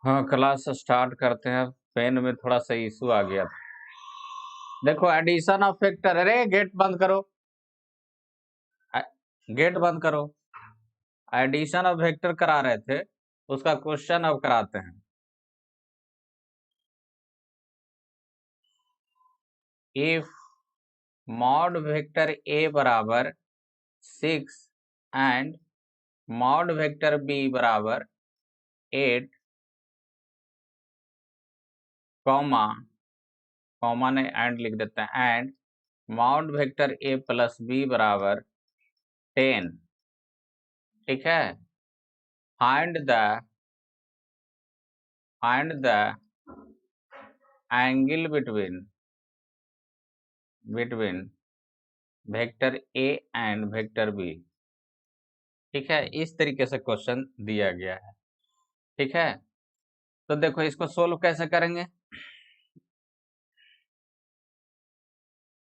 हाँ, class start करते हैं। पेन में थोड़ा सा इशू आ गया था। देखो, एडिशन ऑफ फैक्टर, अरे गेट बंद करो, गेट बंद करो। एडिशन ऑफ वेक्टर करा रहे थे, उसका क्वेश्चन अब कराते हैं। इफ मॉड वेक्टर ए बराबर 6 एंड मॉड वेक्टर बी बराबर 8, कॉमा ने एंड लिख देते हैं, and mod vector A plus B बराबर 10। ठीक है। Find the angle between vector A and vector B. ठीक है, इस तरीके से क्वेश्चन दिया गया है। ठीक है, तो देखो इसको सोल्व कैसे करेंगे।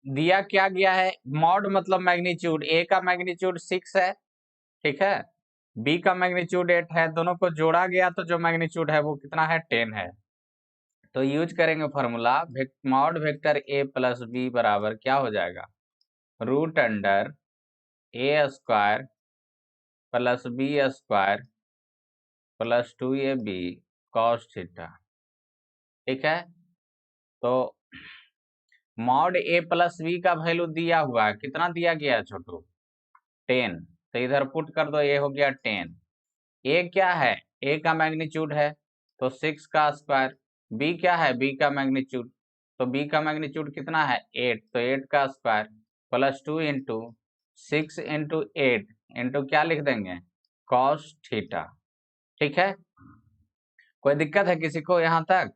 दिया क्या गया है, मॉड मतलब मैग्नीट्यूड, ए का मैग्नीट्यूड 6 है। ठीक है, बी का मैग्नीट्यूड 8 है, दोनों को जोड़ा गया तो जो मैग्नीट्यूड है वो कितना है, 10 है। तो यूज करेंगे formula, mod vector A plus B बराबर क्या हो जाएगा, root under A square plus B square plus 2ab cos theta. ठीक है, तो मॉड ए प्लस बी का वैल्यू दिया हुआ है, कितना दिया गया है छोटू, 10। तो इधर पुट कर दो, ये हो गया 10। ए क्या है, ए का मैग्नीट्यूड है तो 6 का स्क्वायर। बी क्या है, बी का मैग्नीट्यूड, तो बी का मैग्नीट्यूड कितना है, 8, तो 8 का square plus 2 into 6 into 8 into क्या लिख देंगे, कॉस थीटा। ठीक है, कोई दिक्कत है किसी को यहाँ तक।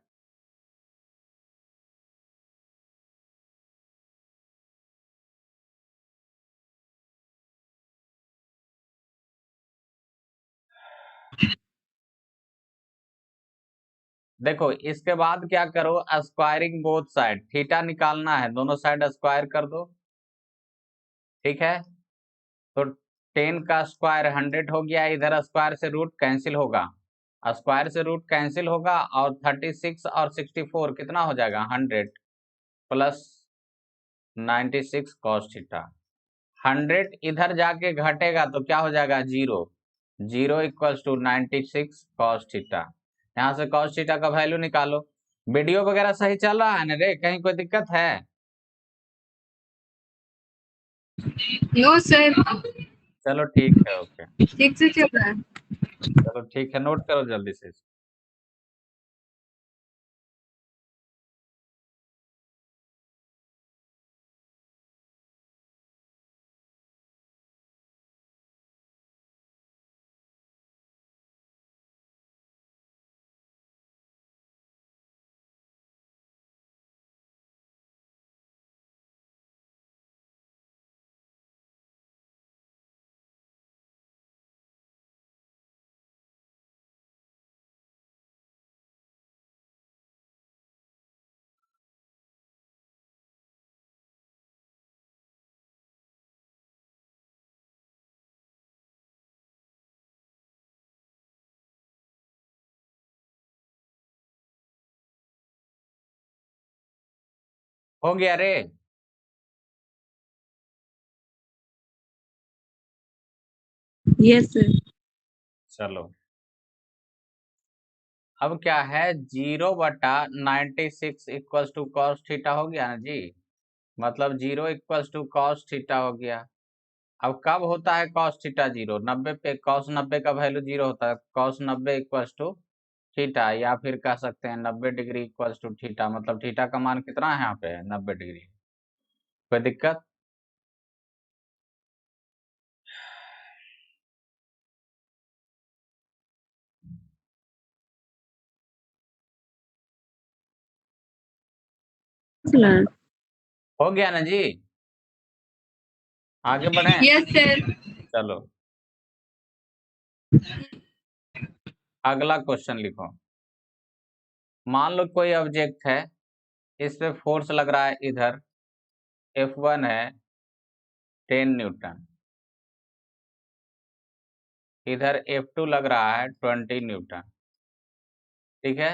देखो इसके बाद क्या करो, स्क्वायरिंग बोथ साइड, थीटा निकालना है, दोनों साइड स्क्वायर कर दो। ठीक है, तो 10 का स्क्वायर 100 हो गया, इधर स्क्वायर से रूट कैंसिल होगा, स्क्वायर से रूट कैंसिल होगा, और 36 और 64 कितना हो जाएगा, 100 प्लस 96 कॉस थीटा। 100 इधर जाके घटेगा तो क्या हो जाएगा, 0, 0 इक्वल्स टू 96 कॉस थीटा। यहाँ से कॉस थीटा का वैल्यू निकालो। वीडियो वगैरह सही चल रहा है ना रे, कहीं कोई दिक्कत है। नो सर, चलो ठीक है, ओके, ठीक से चल रहा है। चलो ठीक है, नोट करो जल्दी से। हो गया रे। Yes sir. चलो, अब क्या है, 0/96 इक्वल्स टू कॉस थीटा हो गया ना जी, मतलब 0 इक्वल्स टू कॉस थीटा हो गया। अब कब होता है कॉस थीटा 0, 90 पे कॉस 90 का वैल्यू 0 होता है, कॉस 90 इक्वल्स टू थीटा, या फिर कह सकते हैं 90 डिग्री इक्वल्स टू थीटा, मतलब थीटा का मान कितना है यहाँ पे, 90 डिग्री। कोई दिक्कत। हो गया ना जी, आगे बढ़े। Yes sir. चलो अगला क्वेश्चन लिखो। मान लो कोई ऑब्जेक्ट है, इस पे फोर्स लग रहा है, इधर F1 है 10 न्यूटन, इधर F2 लग रहा है 20 न्यूटन। ठीक है,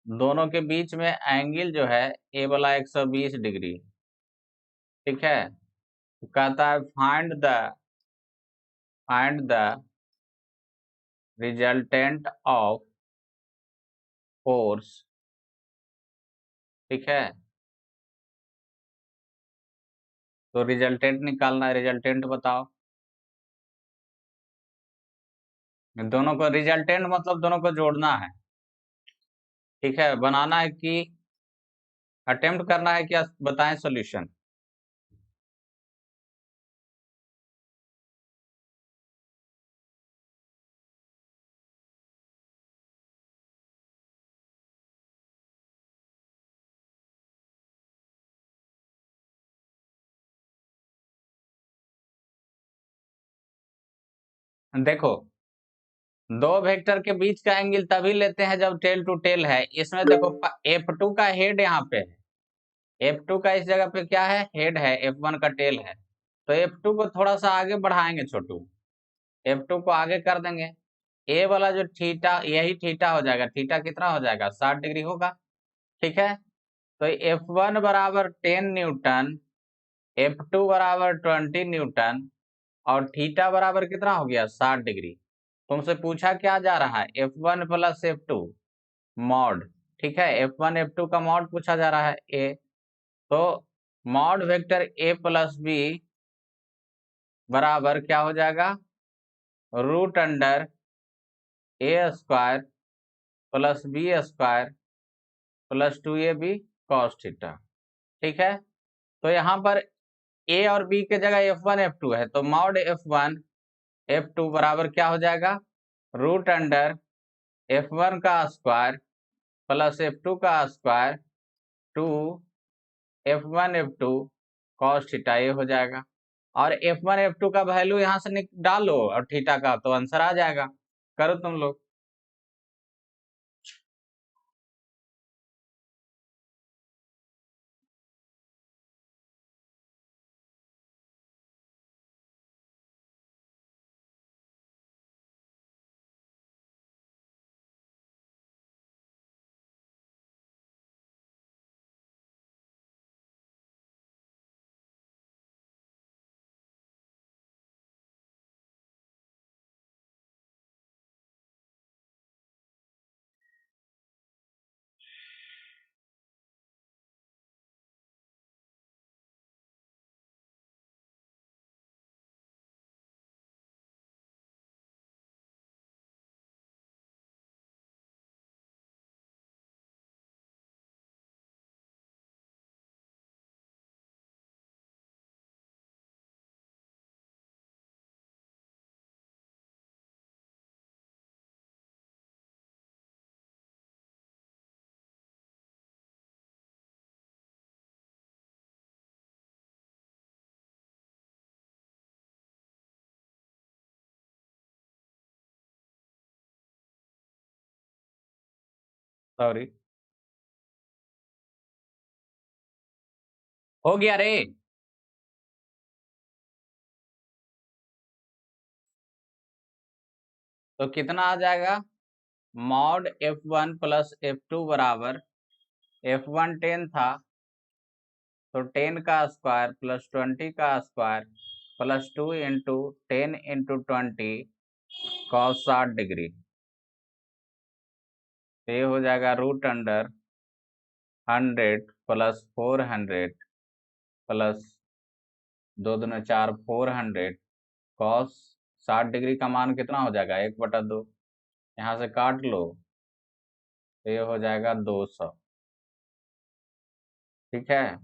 दोनों के बीच में एंगल जो है ए वाला 120 डिग्री। ठीक है, तो कहता है find the resultant of force. ठीक है, तो रिजल्टेंट निकालना है, रिजल्टेंट बताओ। दोनों को रिजल्टेंट मतलब दोनों को जोड़ना है। ठीक है, बनाना है कि अटेम्प्ट करना है, क्या बताएं सॉल्यूशन। देखो, दो वेक्टर के बीच का एंगल तभी लेते हैं जब टेल टू टेल है। इसमें देखो F2 का हेड यहाँ पे है, F2 का इस जगह पे क्या है, हेड है, F1 का टेल है। तो F2 को थोड़ा सा आगे बढ़ाएंगे छोटू, F2 को आगे कर देंगे। ए वाला जो थीटा, यही थीटा हो जाएगा। थीटा कितना हो जाएगा, 60 डिग्री होगा। ठीक है, तो F1 बराबर 10 न्यूटन, F2 बराबर 20 न्यूटन, और थीटा बराबर कितना हो गया, 60 डिग्री। तुमसे पूछा क्या जा रहा है, F1 प्लस F2 मॉड। ठीक है, F1 F2 का मॉड पूछा जा रहा है ए, तो mod vector A plus B बराबर क्या हो जाएगा, root under A square plus B square plus 2ab cos theta. ठीक है, तो यहाँ पर ए और बी के जगह F1 F2 है, तो मॉड F1 F2 बराबर क्या हो जाएगा, रूट अंडर F1 का स्क्वायर प्लस F2 का square to F1 F2 cos theta, ये हो जाएगा। और F1 F2 का वैल्यू यहाँ से डालो और थीटा का, तो आंसर आ जाएगा। करो तुम लोग। सॉरी, हो गया रे। तो कितना आ जाएगा, मॉड F1 प्लस F2 बराबर F1 10 था, तो 10 का स्क्वायर प्लस 20 का square plus 2 into 10 into 20 cos 60 degree. तो ये हो जाएगा रूट अंडर 100 प्लस 400 प्लस 2 दूनी 4, 400 कॉस 60 डिग्री का मान कितना हो जाएगा, 1/2। यहाँ से काट लो, तो ये हो जाएगा 200। ठीक है,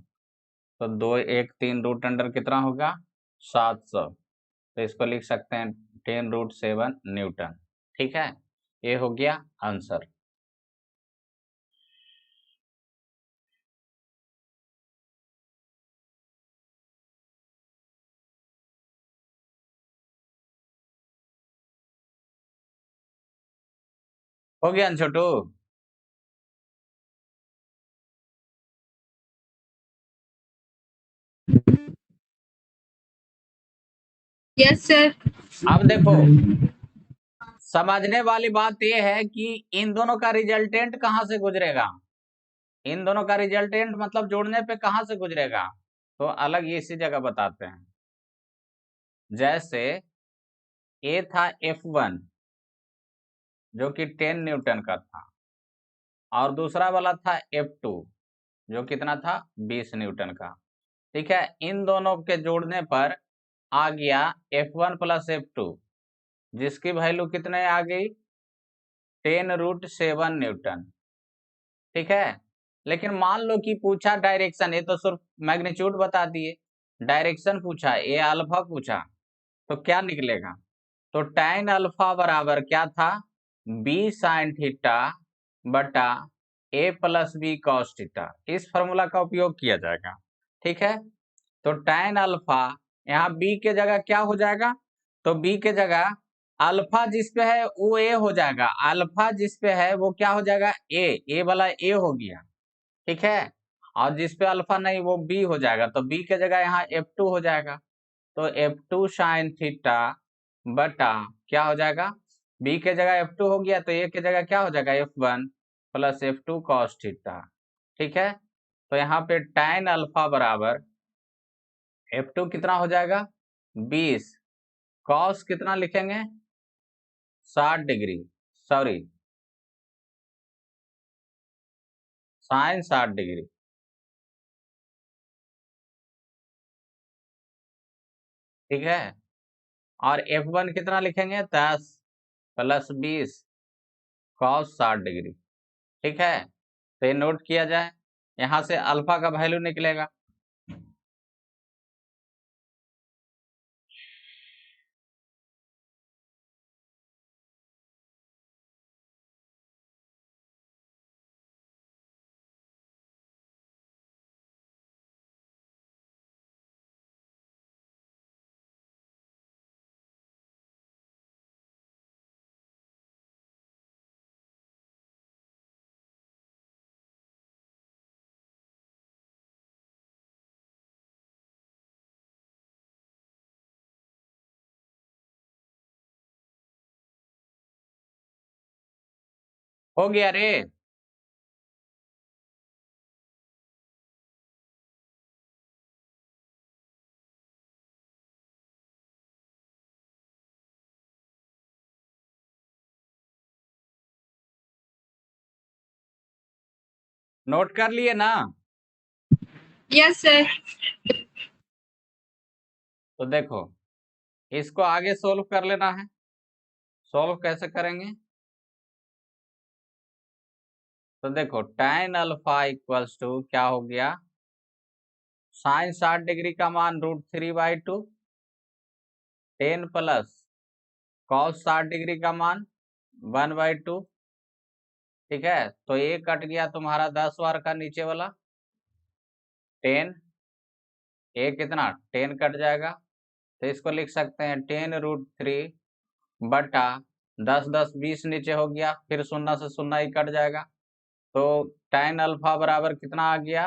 तो 2 1 3 रूट अंडर कितना होगा, 700। तो इसको लिख सकते हैं 10√7 न्यूटन। ठीक है, ये हो गया आंसर। हो गया न छोटू। Yes sir. अब देखो, समझने वाली बात यह है कि इन दोनों का रिजल्टेंट कहां से गुजरेगा, इन दोनों का रिजल्टेंट मतलब जोड़ने पे कहां से गुजरेगा, तो अलग इसी जगह बताते हैं। जैसे ए था F1 जो कि 10 न्यूटन का था, और दूसरा वाला था F2 जो कितना था 20 न्यूटन का। ठीक है, इन दोनों के जोड़ने पर आ गया F1 प्लस F2, जिसकी वैल्यू कितने आ गई 10√7 न्यूटन। ठीक है, लेकिन मान लो कि पूछा डायरेक्शन, ये तो सिर्फ मैग्नीट्यूड बता दिए, डायरेक्शन पूछा, ए अल्फा पूछा, तो क्या निकलेगा, तो tan अल्फा बराबर क्या था b sin थीटा बटा a plus B cos theta. इस फॉर्मूला का उपयोग किया जाएगा। ठीक है, तो tan अल्फा यहाँ b के जगह क्या हो जाएगा, तो b के जगह अल्फा जिस पे है वो a हो जाएगा, अल्फा जिस पे है वो क्या हो जाएगा a वाला a हो गया। ठीक है, और जिस पे अल्फा नहीं वो b हो जाएगा, तो b के जगह यहाँ F2 हो जाएगा, तो F2 sin थीटा बटा क्या हो जाएगा, b के जगह F2 हो गया तो a के जगह क्या हो जाएगा F1 plus F2 cos theta. ठीक है, तो यहाँ पे tan अल्फा बराबर F2 कितना हो जाएगा 20, cos कितना लिखेंगे 60 डिग्री, सॉरी sin 60 डिग्री। ठीक है, और F1 कितना लिखेंगे 10 प्लस 20 cos 60 डिग्री। ठीक है, तो ये नोट किया जाए, यहां से अल्फा का वैल्यू निकलेगा। हो गया रे, नोट कर लिए ना। Yes sir. तो देखो इसको आगे सोल्व कर लेना है, सोल्व कैसे करेंगे, तो देखो tan अल्फा इक्वल्स टू क्या हो गया sin 60 डिग्री का मान √3/2, 10 प्लस cos 60 डिग्री का मान 1/2। ठीक है, तो ये कट गया तुम्हारा 10 बार का नीचे वाला 10, ये कितना 10 कट जाएगा, तो इसको लिख सकते हैं 10√3 बटा 10 10 20 नीचे हो गया, फिर शून्य से शून्य ही कट जाएगा, तो tan अल्फा बराबर कितना आ गया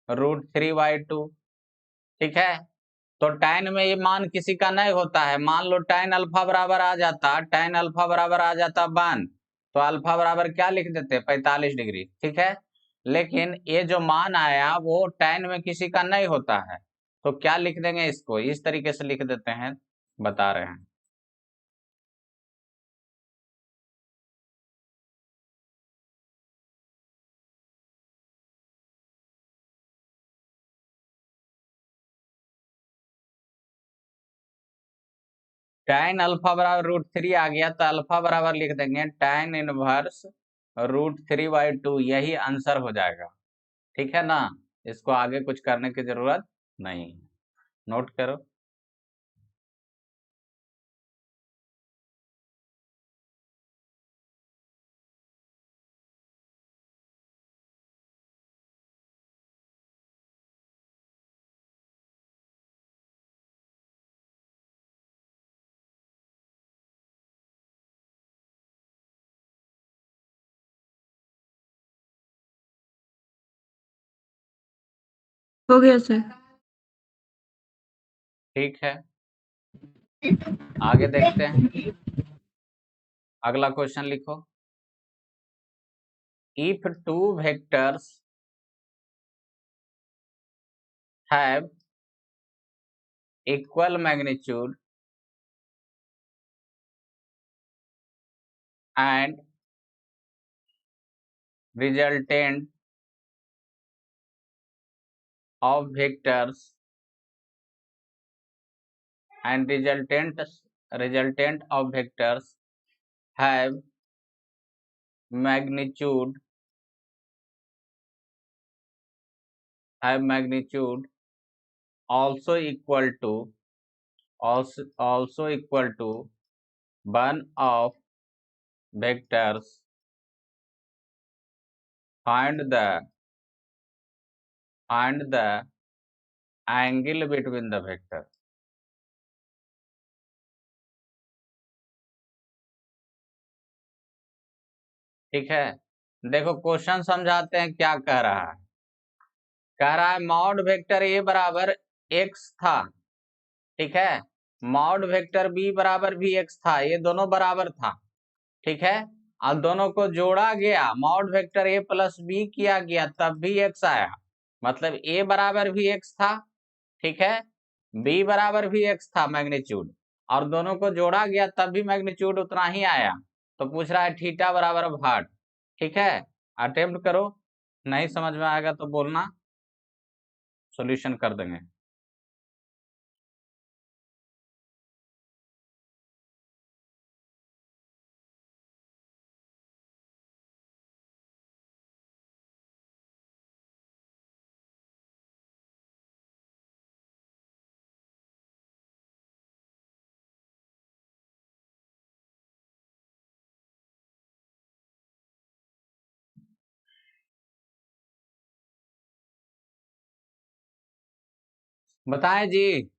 √3/2। ठीक है, तो tan में ये मान किसी का नहीं होता है, मान लो tan अल्फा बराबर आ जाता, tan अल्फा बराबर आ जाता 1, तो अल्फा बराबर क्या लिख देते 45 डिग्री। ठीक है, लेकिन ये जो मान आया वो tan में किसी का नहीं होता है, तो क्या लिख देंगे, इसको इस तरीके से लिख देते हैं, बता रहे हैं। tan अल्फा बराबर √3 आ गया, तो अल्फा बराबर लिख देंगे tan इनवर्स √3/2, यही आंसर हो जाएगा। ठीक है ना, इसको आगे कुछ करने की जरूरत नहीं, नोट करो। हो गया सर। ठीक है, आगे देखते हैं। अगला क्वेश्चन लिखो। If two vectors have equal magnitude and resultant of vectors and resultant of vectors have magnitude also equal to 1 of vectors, find the angle between the vectors। ठीक है, देखो क्वेश्चन समझाते हैं क्या कह रहा है। कह रहा है मॉड वेक्टर ए बराबर एक्स था, ठीक है, मॉड वेक्टर बी बराबर भी एक्स था, ये दोनों बराबर था, ठीक है, और दोनों को जोड़ा गया, mod vector A plus B किया गया तब भी एक्स आया, मतलब ए बराबर भी एक्स था, ठीक है, बी बराबर भी एक्स था मैग्नीट्यूड, और दोनों को जोड़ा गया तब भी मैग्नीट्यूड उतना ही आया। तो पूछ रहा है थीटा बराबर भाट, ठीक है, अटेम्प्ट करो, नहीं समझ में आएगा तो बोलना, सॉल्यूशन कर देंगे। बताएं जी।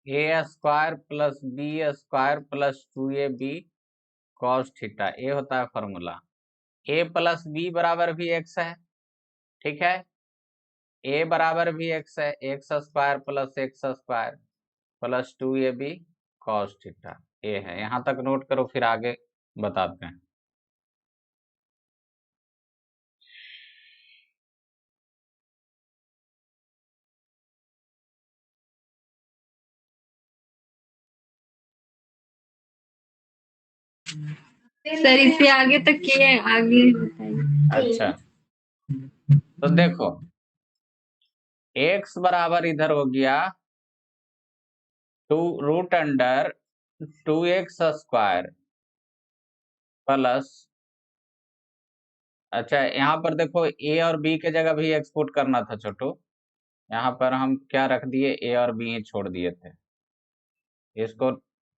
A square plus B square plus 2ab cos theta, ये होता है फॉर्मूला। ए प्लस बी बराबर भी एक्स है, ठीक है, ए बराबर भी एक्स है, x square plus 2ab cos theta, ये है, यहां तक नोट करो फिर आगे बताते हैं। सर इससे आगे तक किए, आगे बताइए। अच्छा, तो देखो x बराबर इधर हो गया 2√2x स्क्वायर प्लस, अच्छा यहाँ पर देखो a और b के जगह भी एक्सपोर्ट करना था छोटू, यहाँ पर हम क्या रख दिए, a और b ही छोड़ दिए थे, इसको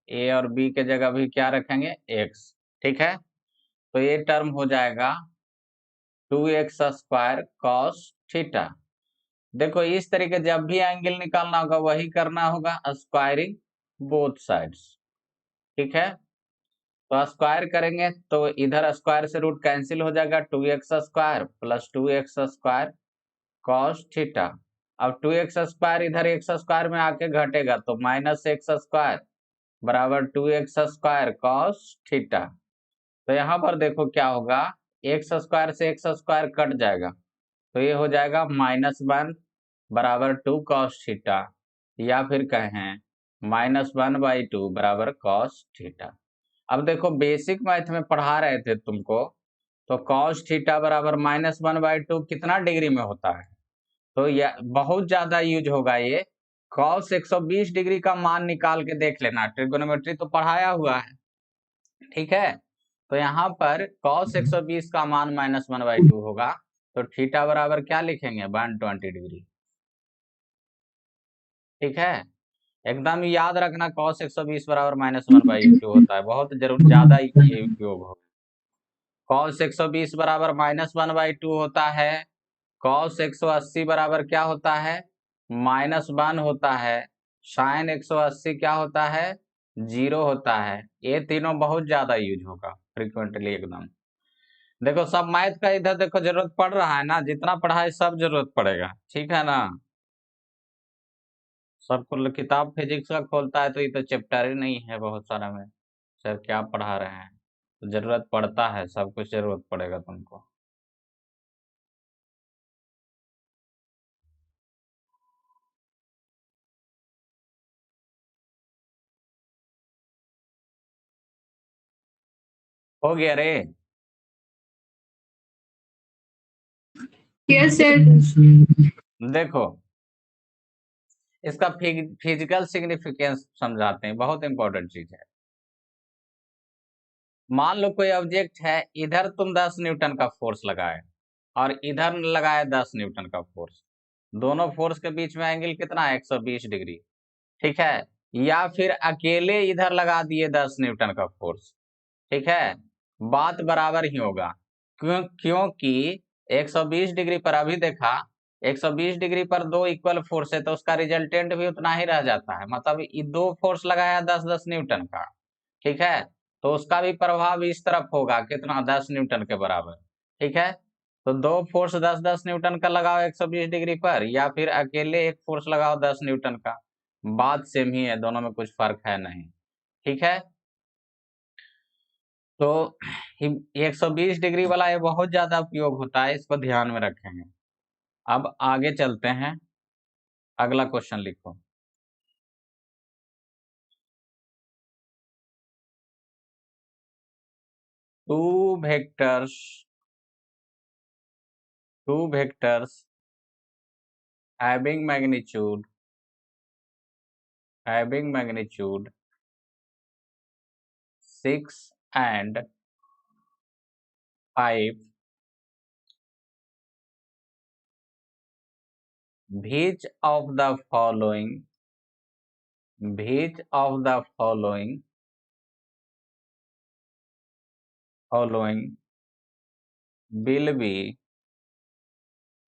a और b के जगह भी क्या रखेंगे, x, ठीक है, तो ये टर्म हो जाएगा 2x स्क्वायर कॉस थीटा। देखो इस तरीके जब भी एंगल निकालना होगा वही करना होगा, स्क्वायरिंग बोथ साइड्स, ठीक है, तो स्क्वायर करेंगे तो इधर स्क्वायर से रूट कैंसिल हो जाएगा, 2x square plus 2x square cos theta. अब 2x स्क्वायर इधर x स्क्वायर में आके घटेगा तो माइनस एक्स स्क्वायर बराबर 2x स्क्वायर कॉस थीटा। तो यहाँ पर देखो क्या होगा, एक्स स्क्वायर से एक्स स्क्वायर कट जाएगा, तो ये हो जाएगा -1 बराबर 2 कॉस थीटा, या फिर कहें -1/2 बराबर कॉस थीटा। अब देखो बेसिक मैथ में पढ़ा रहे थे तुमको, तो कॉस थीटा बराबर -1/2 कितना डिग्री में होता है, तो यह बहुत ज्यादा यूज होगा ये। कॉस 120 डिग्री का मान निकाल के देख लेना, ट्रिगोनोमेट्री तो पढ़ाया हुआ है, ठीक है, तो यहाँ पर कॉस 120 का मान -1/2 होगा, तो थीटा बराबर क्या लिखेंगे, 120 डिग्री, ठीक है, एकदम याद रखना कॉस 120 बराबर -1/2 होता है, बहुत जरूर ज्यादा उपयोग होगा। कॉस 120 बराबर -1/2 होता है, कॉस 180 बराबर क्या होता है, -1 होता है, साइन 180 क्या होता है, 0 होता है। ये तीनों बहुत ज्यादा यूज होगा फ्रिक्वेंटली एकदम। देखो सब मैथ का इधर देखो जरूरत पड़ रहा है ना, जितना पढ़ा है सब जरूरत पड़ेगा, ठीक है ना। सबको किताब फिजिक्स का खोलता है तो ये तो चैप्टर ही नहीं है बहुत सारा में, सर क्या पढ़ा रहे हैं। तो जरूरत पड़ता है, सब कुछ जरूरत पड़ेगा तुमको। हो गया रे। Yes sir. देखो इसका फिजिकल सिग्निफिकेंस समझाते हैं, बहुत इंपॉर्टेंट चीज है। मान लो कोई ऑब्जेक्ट है, इधर तुम 10 न्यूटन का फोर्स लगाए और इधर लगाए 10 न्यूटन का फोर्स, दोनों फोर्स के बीच में एंगल कितना है, 120 डिग्री, ठीक है। या फिर अकेले इधर लगा दिए 10 न्यूटन का फोर्स, ठीक है, बात बराबर ही होगा। क्योंकि 120 डिग्री पर अभी देखा, 120 डिग्री पर दो इक्वल फोर्स है तो उसका रिजल्टेंट भी उतना ही रह जाता है, मतलब ये दो फोर्स लगाया 10-10 न्यूटन का, ठीक है, तो उसका भी प्रभाव इस तरफ होगा कितना, 10 न्यूटन के बराबर, ठीक है। तो दो फोर्स 10-10 न्यूटन का लगाओ 120 डिग्री पर, या फिर अकेले एक फोर्स लगाओ 10 न्यूटन का, बात सेम ही है, दोनों में कुछ फर्क है नहीं, ठीक है। तो 120 डिग्री वाला ये बहुत ज्यादा उपयोग होता है, इसको ध्यान में रखेंगे। अब आगे चलते हैं, अगला क्वेश्चन लिखो। Two vectors having magnitude 6 and 5, which of the following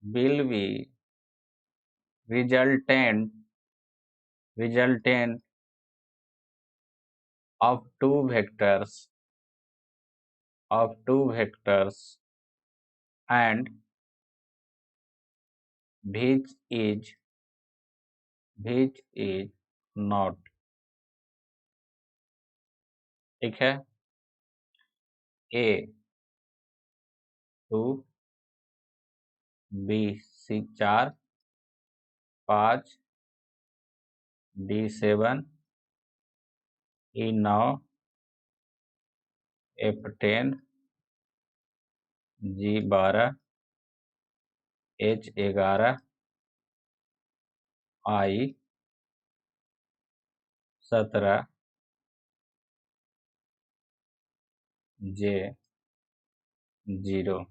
will be resultant of two vectors and which is not, ठीक है। A 2, B 4, 5, D 7, E 9, F 10, G 12, H 11, I 17, J 0।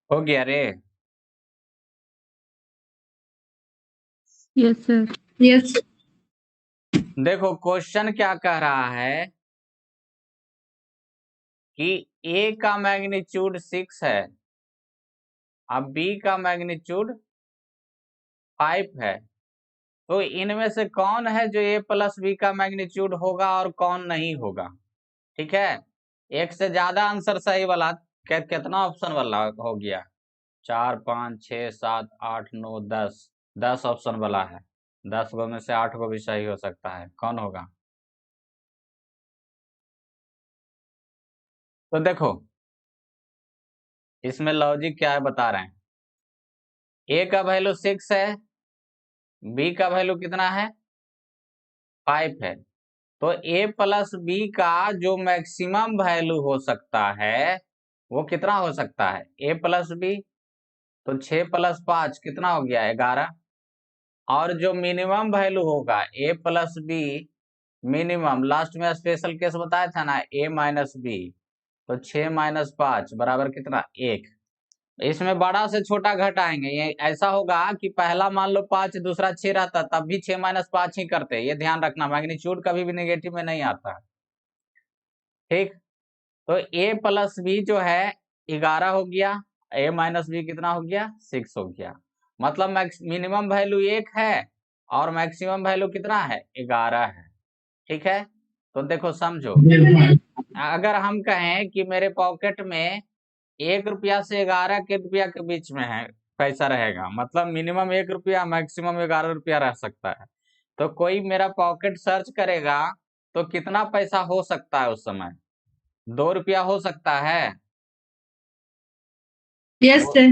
हो गया रे। Yes sir. यस। देखो question क्या कह रहा है कि A का मैग्नीट्यूड 6 है, अब B का मैग्नीट्यूड 5 है, तो इनमें से कौन है जो A प्लस B का मैग्नीट्यूड होगा और कौन नहीं होगा, ठीक है। एक से ज्यादा आंसर सही वाला कितना ऑप्शन वाला हो गया, 4, 5, 6, 7, 8, 9, 10, 10 ऑप्शन वाला है, 10 गो में से 8 गो भी सही हो सकता है, कौन होगा। तो देखो इसमें लॉजिक क्या है बता रहे हैं। ए का वैल्यू 6 है, बी का वैल्यू कितना है, 5 है, तो ए प्लस बी का जो मैक्सिमम वैल्यू हो सकता है वो कितना हो सकता है, ए प्लस बी, तो 6 + 5 कितना हो गया, 11। और जो मिनिमम वैल्यू होगा ए प्लस बी मिनिमम, लास्ट में स्पेशल केस बताया था ना, ए माइनस बी, तो 6 - 5 बराबर कितना, 1। इसमें बड़ा से छोटा घटाएंगे। ये ऐसा होगा कि पहला मान लो 5, दूसरा 6 रहता, तब भी 6 - 5 ही करते। ये ध्यान रखना, मैग्नीट्यूड कभी भी नेगेटिव में नहीं आता। ठीक, तो a प्लस बी जो है 11 हो गया, a माइनस बी कितना हो गया, 6 हो गया। मतलब मिनिमम वैल्यू 1 है और मैक्सिमम वैल्यू कितना है, 11 है। ठीक है, तो देखो समझो, अगर हम कहें कि मेरे पॉकेट में 1 रुपया से 11 के रुपया के बीच में है पैसा रहेगा, मतलब मिनिमम 1 रुपया, मैक्सिमम 11 रुपया रह सकता है, तो कोई मेरा पॉकेट सर्च करेगा तो कितना पैसा हो सकता है उस समय, 2 रुपया हो सकता है, यस दो सर।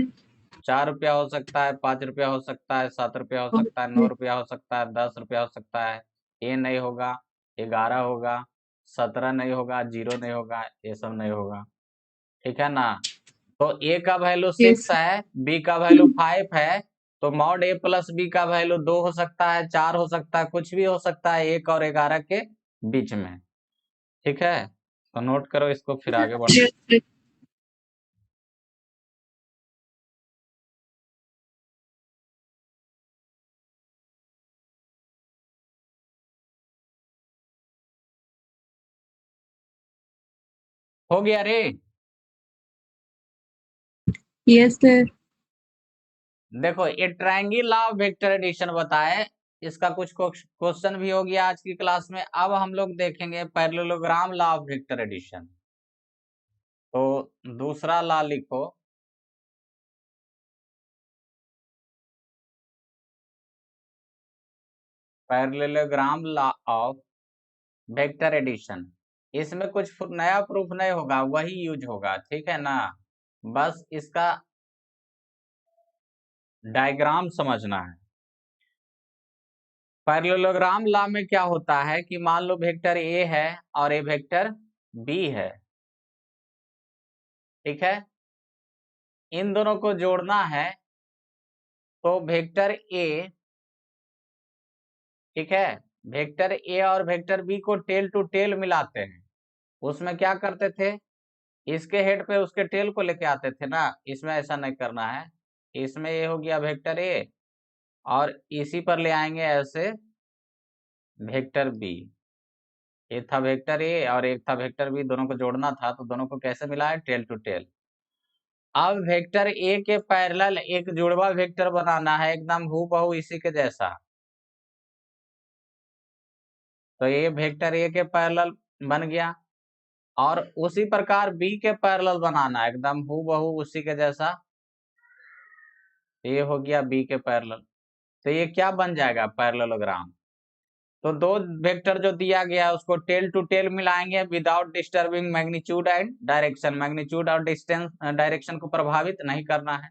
4 रुपया हो सकता है, 5 रुपया हो सकता है, 7 रुपया हो सकता है, 9 रुपया हो सकता है, 10 रुपया हो सकता है। ये नहीं होगा, 11 होगा, 17 नहीं होगा, 0 नहीं होगा, ये सब नहीं होगा। ठीक है ना, तो a का वैल्यू 6 यस। है, b का वैल्यू 5 है, तो मॉड a प्लस b का वैल्यू 2 हो सकता है, 4 हो सकता है, कुछ भी हो सकता है 1 और 11 के बीच में। ठीक है, तो नोट करो इसको, फिर आगे बढ़ो। यस। हो गया रे। Yes sir. देखो, ये triangle law of vector addition बताए, इसका कुछ क्वेश्चन भी हो गया आज की क्लास में। अब हम लोग देखेंगे parallelogram law of vector addition. तो दूसरा लॉ लिखो, parallelogram law of vector addition. इसमें कुछ नया प्रूफ नहीं होगा, वही यूज होगा। ठीक है ना, बस इसका डायग्राम समझना है। पैरेललोग्राम लॉ में क्या होता है कि मान लो वेक्टर ए है और ए वेक्टर बी है। ठीक है, इन दोनों को जोड़ना है, तो वेक्टर ए, ठीक है, वेक्टर ए और वेक्टर बी को टेल टू टेल मिलाते हैं। उसमें क्या करते थे, इसके हेड पे उसके टेल को लेके आते थे ना, इसमें ऐसा नहीं करना है। इसमें ये हो गया वेक्टर ए और इसी पर ले आएंगे ऐसे वेक्टर बी। ये था वेक्टर ए और एक था वेक्टर बी, दोनों को जोड़ना था, तो दोनों को कैसे मिलाए, टेल टू टेल। अब वेक्टर ए के पैरेलल एक जुड़वा वेक्टर बनाना है, एकदम हूबहू इसी के जैसा। तो ये वेक्टर ए के पैरेलल बन गया, और उसी प्रकार बी के पैरेलल बनाना है, एकदम हूबहू उसी के जैसा। ये हो गया बी के पैरेलल, तो ये क्या बन जाएगा, पैरेललोग्राम। तो दो वेक्टर जो दिया गया है उसको टेल टू टेल मिलाएंगे without disturbing magnitude and direction. Magnitude और डिस्टेंस डायरेक्शन को प्रभावित नहीं करना है।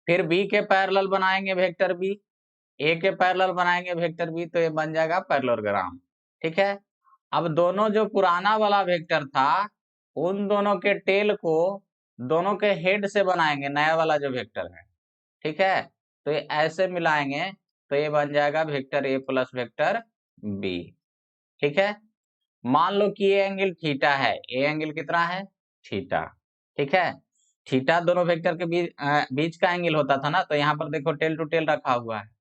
फिर बी के पैरेलल बनाएंगे वेक्टर बी, ए के पैरेलल बनाएंगे वेक्टर बी, तो ये बन जाएगा पैरेललोग्राम। ठीक है, अब दोनों जो पुराना वाला वेक्टर था, उन दोनों के टेल को दोनों के हेड से बनाएंगे, नया वाला जो वेक्टर है। ठीक है, तो ये ऐसे मिलाएंगे, तो ये बन जाएगा vector A plus vector B. ठीक है, मान लो कि ये एंगल थीटा है, ए एंगल कितना है, थीटा। ठीक है, थीटा दोनों वेक्टर के बीच का एंगल होता था ना, तो यहाँ पर देखो टेल टू टेल रखा हुआ है।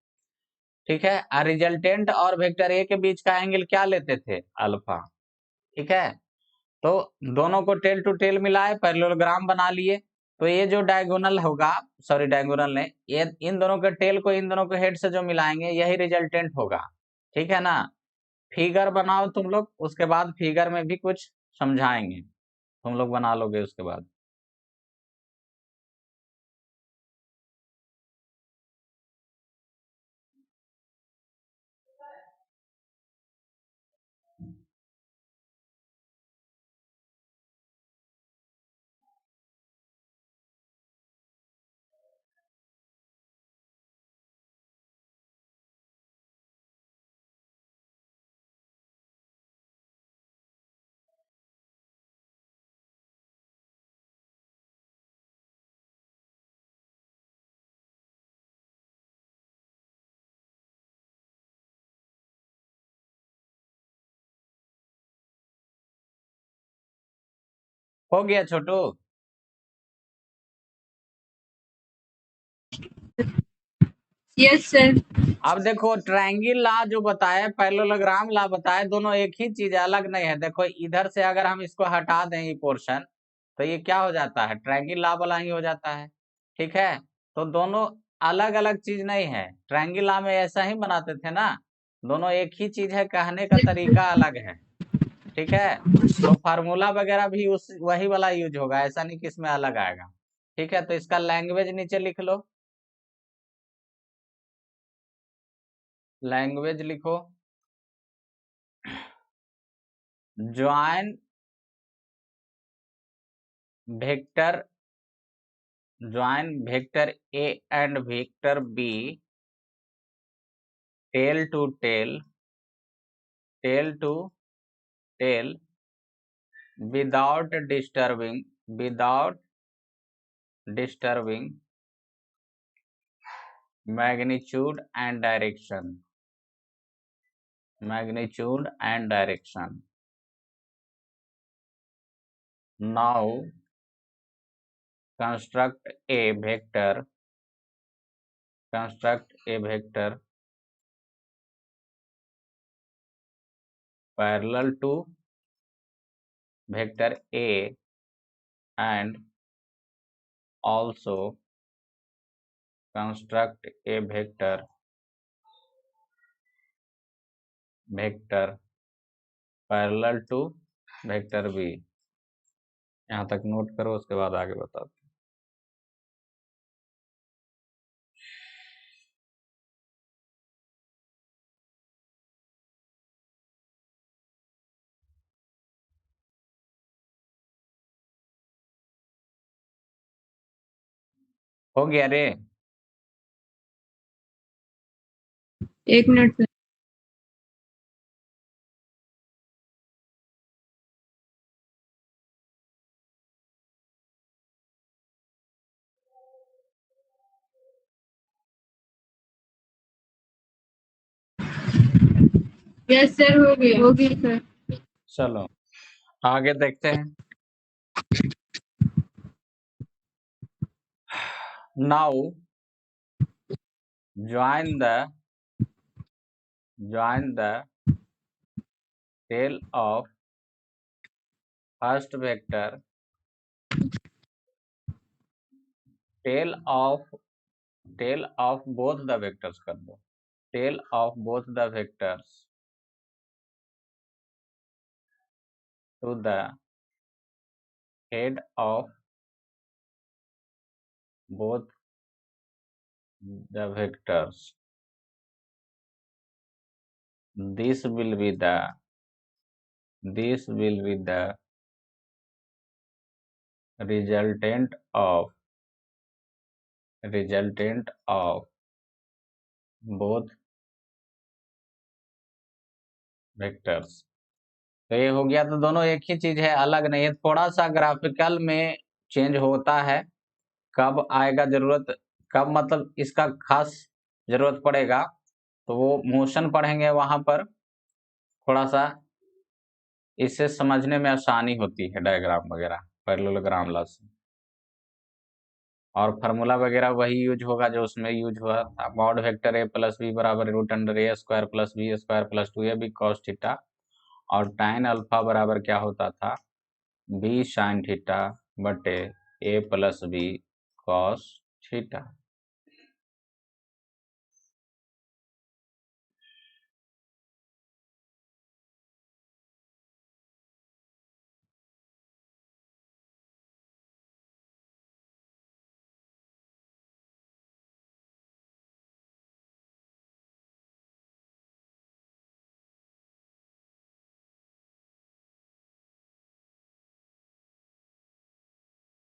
ठीक है, और रिजल्टेंट और वेक्टर ए के बीच का एंगल क्या लेते थे, अल्फा। ठीक है, तो दोनों को टेल टू टेल मिलाए, पैरेललोग्राम बना लिए। तो ये जो डायगोनल होगा, सॉरी डायगोनल नहीं, ये इन दोनों के टेल को इन दोनों के हेड से जो मिलाएंगे यही रिजल्टेंट होगा। ठीक है ना, फिगर बनाओ तुम लोग, उसके बाद फिगर में भी कुछ समझाएंगे, तुम लोग बना लोगे उसके बाद। हो गया छोटू। Yes sir. अब देखो ट्रायंगल लॉ जो बताया, पैरेललोग्राम लॉ बताया, दोनों एक ही चीज है, अलग नहीं है। देखो इधर से अगर हम इसको हटा दें ये पोर्शन, तो ये क्या हो जाता है, ट्रायंगल लॉ वाला ही हो जाता है। ठीक है, तो दोनों अलग अलग चीज नहीं है। ट्रायंगल लॉ में ऐसा ही बनाते थे ना, दोनों एक ही चीज है, कहने का तरीका अलग है। ठीक है, तो फार्मूला वगैरह भी उस वही वाला यूज होगा, ऐसा नहीं कि इसमें अलग आएगा। ठीक है, तो इसका लैंग्वेज नीचे लिख लो, लैंग्वेज लिखो, join vector, join vector A and vector B, tail to tail, tail to tail, without disturbing, without disturbing magnitude and direction, magnitude and direction. Now construct a vector, construct a vector parallel to vector A and also construct a vector parallel to vector B। यहाँ तक note करो, उसके बाद आगे बताते हैं। हो गया रे? एक मिनट सर। यस सर, हो गया सर। चलो आगे देखते हैं। Now join the tail of first vector, tail of both the vectors कर दो, tail of both the vectors to the head of both the vectors. This will be the resultant of both vectors। तो ये हो गया, तो दोनों एक ही चीज है, अलग नहीं है। थोड़ा सा ग्राफिकल में चेंज होता है, कब आएगा जरूरत, कब मतलब इसका खास जरूरत पड़ेगा, तो वो मोशन पढ़ेंगे वहां पर, थोड़ा सा इससे समझने में आसानी होती है, डायग्राम वगैरह पैरेललोग्राम लॉ से। और फार्मूला वगैरह वही यूज होगा जो उसमें यूज हुआ था, mod vector A plus B बराबर root under A square plus B square plus 2 B cos theta, और टाइन अल्फा बराबर क्या होता था, बी साइन थीटा बटे ए प्लस बी कॉस थीटा।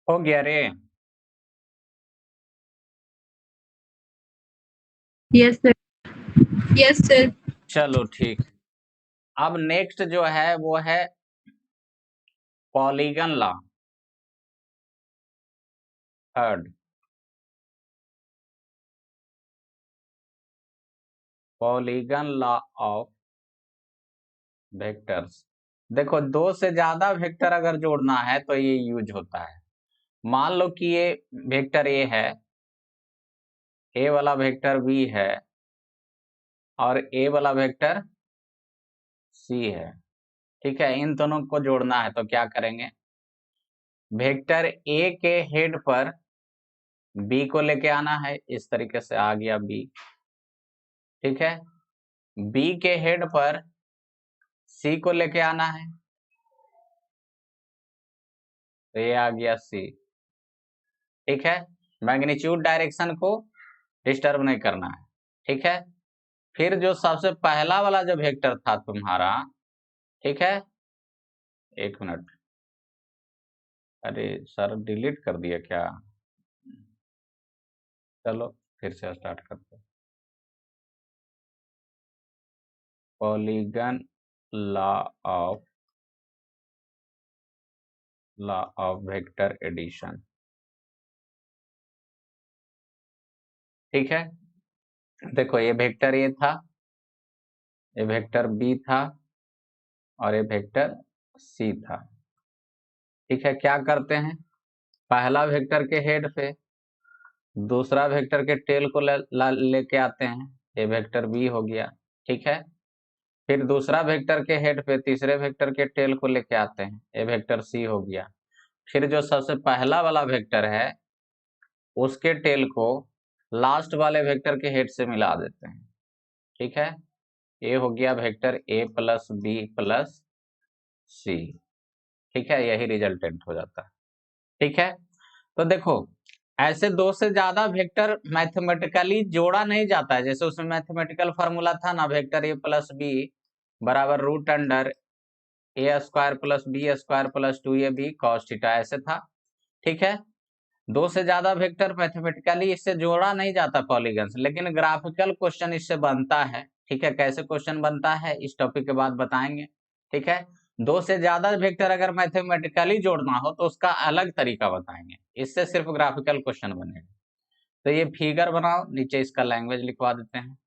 हो गया रे? Yes sir. Yes sir. चलो ठीक। अब नेक्स्ट जो है वो है polygon law, third polygon law of vectors. देखो दो से ज्यादा वेक्टर अगर जोड़ना है तो ये यूज होता है। मान लो कि ये वेक्टर ए है, ए वाला वेक्टर बी है और ए वाला वेक्टर सी है, ठीक है। इन दोनों को जोड़ना है तो क्या करेंगे, वेक्टर ए के हेड पर बी को लेके आना है, इस तरीके से आ गया बी, ठीक है। बी के हेड पर सी को लेके आना है, तो ये आ गया सी, ठीक है। मैग्नीट्यूड डायरेक्शन को डिस्टर्ब नहीं करना है, ठीक है। फिर जो सबसे पहला वाला जो वेक्टर था तुम्हारा, ठीक है, एक मिनट, अरे सर डिलीट कर दिया क्या, चलो फिर से स्टार्ट करते हैं। Polygon law of vector addition, ठीक है। देखो ये वेक्टर ए था, ये वेक्टर बी था और ये वेक्टर सी था, ठीक है। क्या करते हैं, पहला वेक्टर के हेड पे दूसरा वेक्टर के टेल को लेके आते हैं, ये वेक्टर बी हो गया, ठीक है। फिर दूसरा वेक्टर के हेड पे तीसरे वेक्टर के टेल को लेके आते हैं, ये वेक्टर सी हो गया। फिर जो सबसे पहला वाला वेक्टर है उसके टेल को लास्ट वाले वेक्टर के हेड से मिला देते हैं, ठीक है। ये हो गया vector A plus B plus C, ठीक है। यही रिजल्टेंट हो जाता है, ठीक है। तो देखो ऐसे दो से ज्यादा वेक्टर मैथमेटिकली जोड़ा नहीं जाता है, जैसे उसमें मैथमेटिकल फॉर्मूला था ना, वेक्टर ए प्लस बी बराबर root under A square plus B square plus 2ab cos theta, ऐसे था, ठीक है। दो से ज्यादा वेक्टर मैथमेटिकली इससे जोड़ा नहीं जाता पॉलीगन से, लेकिन ग्राफिकल क्वेश्चन इससे बनता है, ठीक है। कैसे क्वेश्चन बनता है इस टॉपिक के बाद बताएंगे, ठीक है। दो से ज्यादा वेक्टर अगर मैथमेटिकली जोड़ना हो तो उसका अलग तरीका बताएंगे, इससे सिर्फ ग्राफिकल क्वेश्चन बनेगा। तो ये फिगर बनाओ, नीचे इसका लैंग्वेज लिखवा देते हैं।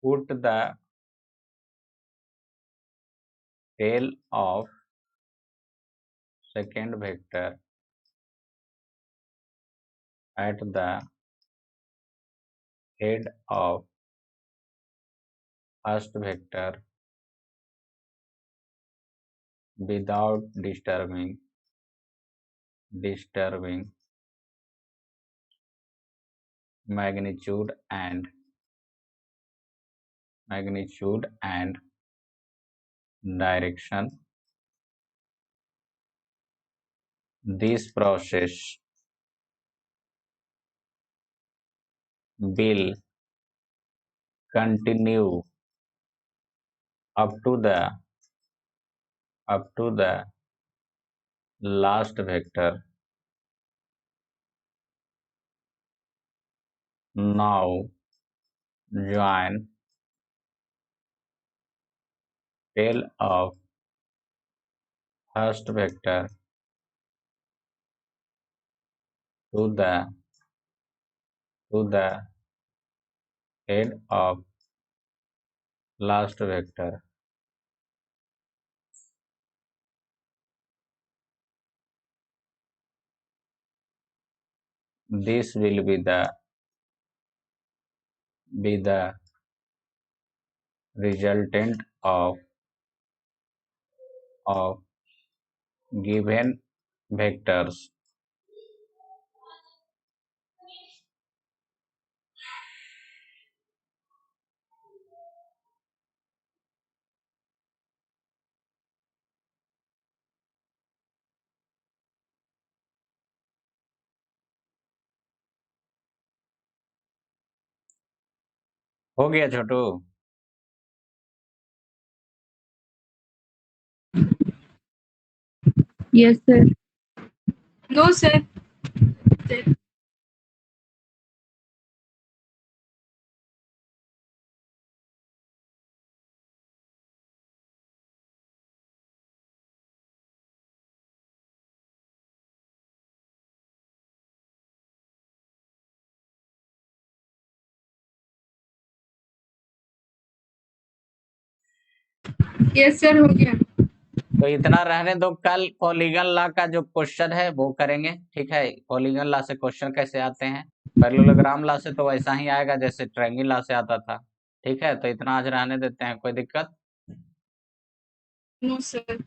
Put the tail of second vector at the head of first vector without disturbing magnitude and direction. This process will continue up to the last vector. Now join tail of first vector to the head of last vector. This will be the resultant of given vectors. हो गया छोटू? Yes, sir. No, sir. Yes, sir. हो गया. तो इतना रहने दो, कल polygon law का जो क्वेश्चन है वो करेंगे, ठीक है। पॉलीगन लॉ से क्वेश्चन कैसे आते हैं, पैरेललोग्राम लॉ से तो वैसा ही आएगा जैसे ट्रायंगल लॉ से आता था, ठीक है। तो इतना आज रहने देते हैं, कोई दिक्कत? No sir.